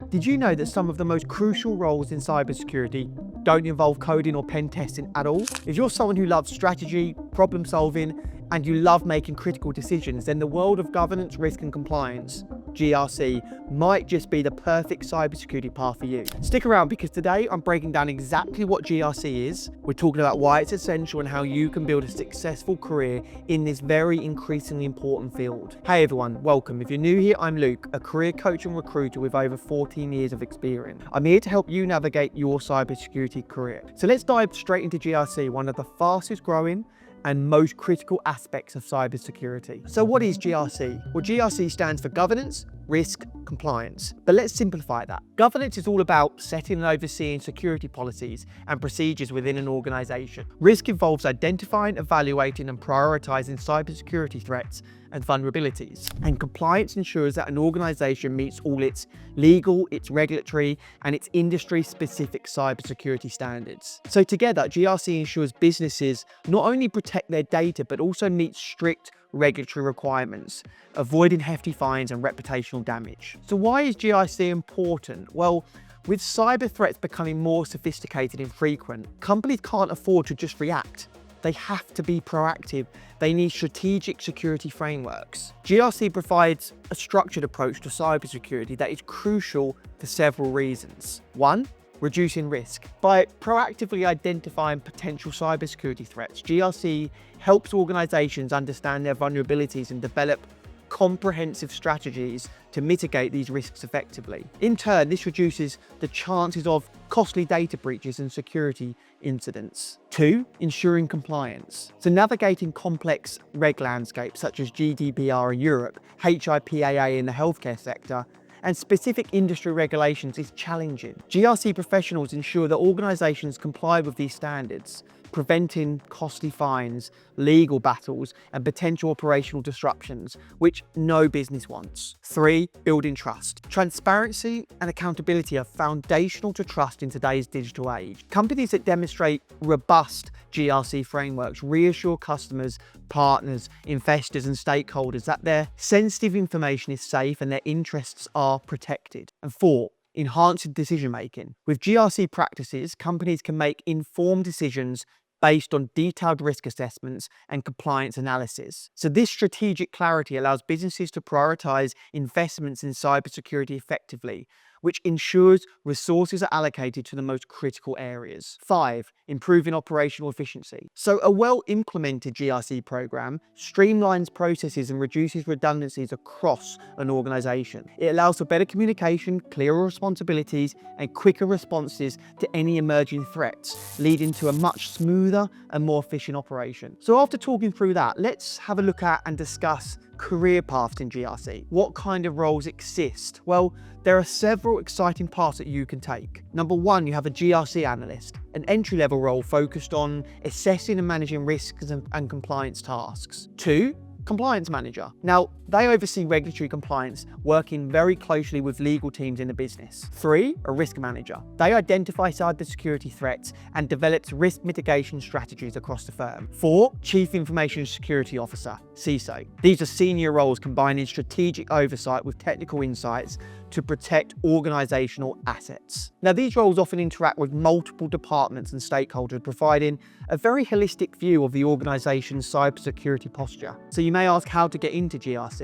Did you know that some of the most crucial roles in cybersecurity don't involve coding or pen testing at all? If you're someone who loves strategy, problem solving, and you love making critical decisions, then the world of governance, risk and compliance, GRC, might just be the perfect cybersecurity path for you. Stick around because today I'm breaking down exactly what GRC is. We're talking about why it's essential and how you can build a successful career in this very increasingly important field. Hey everyone, welcome. If you're new here, I'm Luke, a career coach and recruiter with over 14 years of experience. I'm here to help you navigate your cybersecurity career. So let's dive straight into GRC, one of the fastest growing and most critical aspects of cybersecurity. So what is GRC? Well, GRC stands for governance, risk, compliance. But let's simplify that. Governance is all about setting and overseeing security policies and procedures within an organization. Risk involves identifying, evaluating, and prioritizing cybersecurity threats and vulnerabilities. And compliance ensures that an organization meets all its legal, its regulatory, and its industry-specific cybersecurity standards. So together, GRC ensures businesses not only protect their data, but also meet strict regulatory requirements, avoiding hefty fines and reputational damage. So why is GRC important? Well, with cyber threats becoming more sophisticated and frequent, companies can't afford to just react. They have to be proactive. They need strategic security frameworks. GRC provides a structured approach to cybersecurity that is crucial for several reasons. One, reducing risk. By proactively identifying potential cybersecurity threats, GRC helps organizations understand their vulnerabilities and develop comprehensive strategies to mitigate these risks effectively. In turn, this reduces the chances of costly data breaches and security incidents. Two, ensuring compliance. So navigating complex reg landscapes such as GDPR in Europe, HIPAA in the healthcare sector, and specific industry regulations is challenging. GRC professionals ensure that organizations comply with these standards, preventing costly fines, legal battles, and potential operational disruptions, which no business wants. Three, building trust. Transparency and accountability are foundational to trust in today's digital age. Companies that demonstrate robust GRC frameworks reassure customers, partners, investors, and stakeholders that their sensitive information is safe and their interests are protected. And four, enhancing decision-making. With GRC practices, companies can make informed decisions based on detailed risk assessments and compliance analysis. So this strategic clarity allows businesses to prioritize investments in cybersecurity effectively, which ensures resources are allocated to the most critical areas. Five, improving operational efficiency. So a well-implemented GRC program streamlines processes and reduces redundancies across an organization. It allows for better communication, clearer responsibilities, and quicker responses to any emerging threats, leading to a much smoother and more efficient operation. So after talking through that, let's have a look at and discuss career paths in GRC. What kind of roles exist? Well, there are several exciting paths that you can take. Number one, you have a GRC analyst, an entry-level role focused on assessing and managing risks and compliance tasks. Two, compliance manager. Now, they oversee regulatory compliance, working very closely with legal teams in the business. Three, a risk manager. They identify cybersecurity threats and develops risk mitigation strategies across the firm. Four, chief information security officer, CISO. These are senior roles combining strategic oversight with technical insights to protect organizational assets. Now, these roles often interact with multiple departments and stakeholders, providing a very holistic view of the organization's cybersecurity posture. So you may ask how to get into GRC.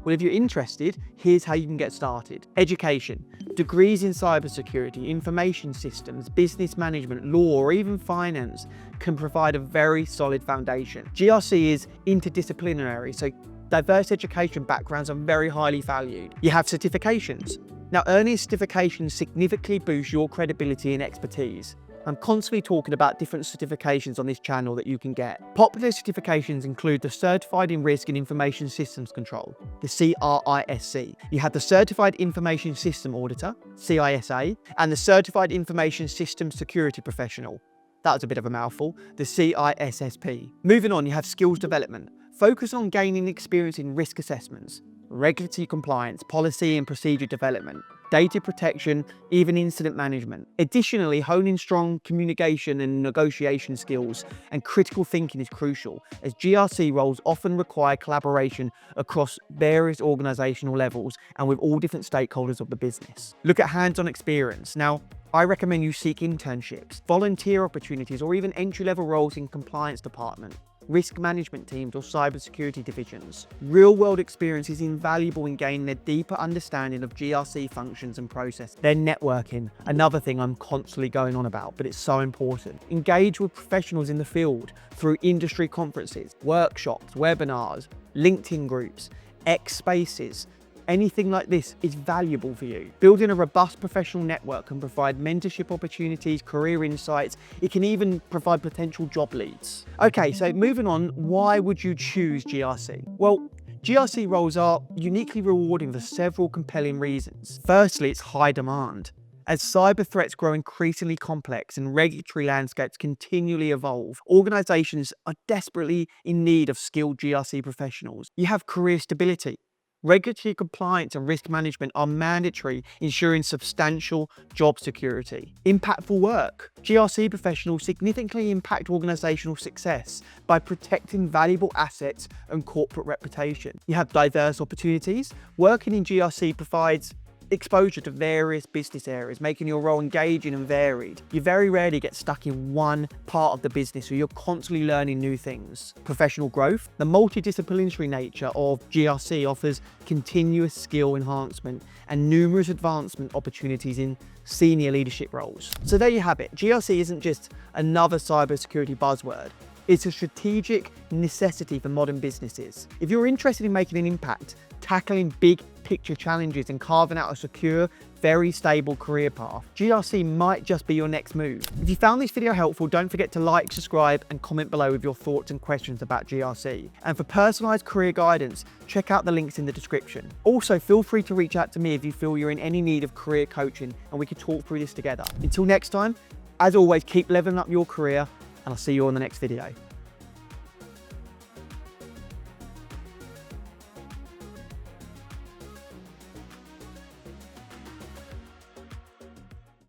Well, if you're interested, here's how you can get started. Education. Degrees in cybersecurity, information systems, business management, law, or even finance can provide a very solid foundation. GRC is interdisciplinary, so diverse education backgrounds are very highly valued. You have certifications. Now, earning certifications significantly boost your credibility and expertise. I'm constantly talking about different certifications on this channel that you can get. Popular certifications include the Certified in Risk and Information Systems Control, the CRISC. You have the Certified Information System Auditor, CISA, and the Certified Information System Security Professional. That was a bit of a mouthful, the CISSP. Moving on, you have skills development. Focus on gaining experience in risk assessments, regulatory compliance, policy and procedure development, data protection, even incident management. Additionally, honing strong communication and negotiation skills and critical thinking is crucial, as GRC roles often require collaboration across various organizational levels and with all different stakeholders of the business. Look at hands-on experience. Now, I recommend you seek internships, volunteer opportunities, or even entry-level roles in compliance department, risk management teams, or cybersecurity divisions. Real-world experience is invaluable in gaining a deeper understanding of GRC functions and processes. Then networking, another thing I'm constantly going on about, but it's so important. Engage with professionals in the field through industry conferences, workshops, webinars, LinkedIn groups, X Spaces. Anything like this is valuable for you. Building a robust professional network can provide mentorship opportunities, career insights. It can even provide potential job leads. Okay, so moving on, why would you choose GRC? Well, GRC roles are uniquely rewarding for several compelling reasons. Firstly, it's high demand. As cyber threats grow increasingly complex and regulatory landscapes continually evolve, organizations are desperately in need of skilled GRC professionals. You have career stability. Regulatory compliance and risk management are mandatory, ensuring substantial job security. Impactful work. GRC professionals significantly impact organizational success by protecting valuable assets and corporate reputation. You have diverse opportunities. Working in GRC provides exposure to various business areas, making your role engaging and varied. You very rarely get stuck in one part of the business, so you're constantly learning new things. Professional growth. The multidisciplinary nature of GRC offers continuous skill enhancement and numerous advancement opportunities in senior leadership roles. So there you have it. GRC isn't just another cybersecurity buzzword. It's a strategic necessity for modern businesses. If you're interested in making an impact, tackling big picture challenges and carving out a secure, very stable career path, GRC might just be your next move. If you found this video helpful, don't forget to like, subscribe, and comment below with your thoughts and questions about GRC. And for personalized career guidance, check out the links in the description. Also, feel free to reach out to me if you feel you're in any need of career coaching and we can talk through this together. Until next time, as always, keep leveling up your career, and I'll see you on the next video.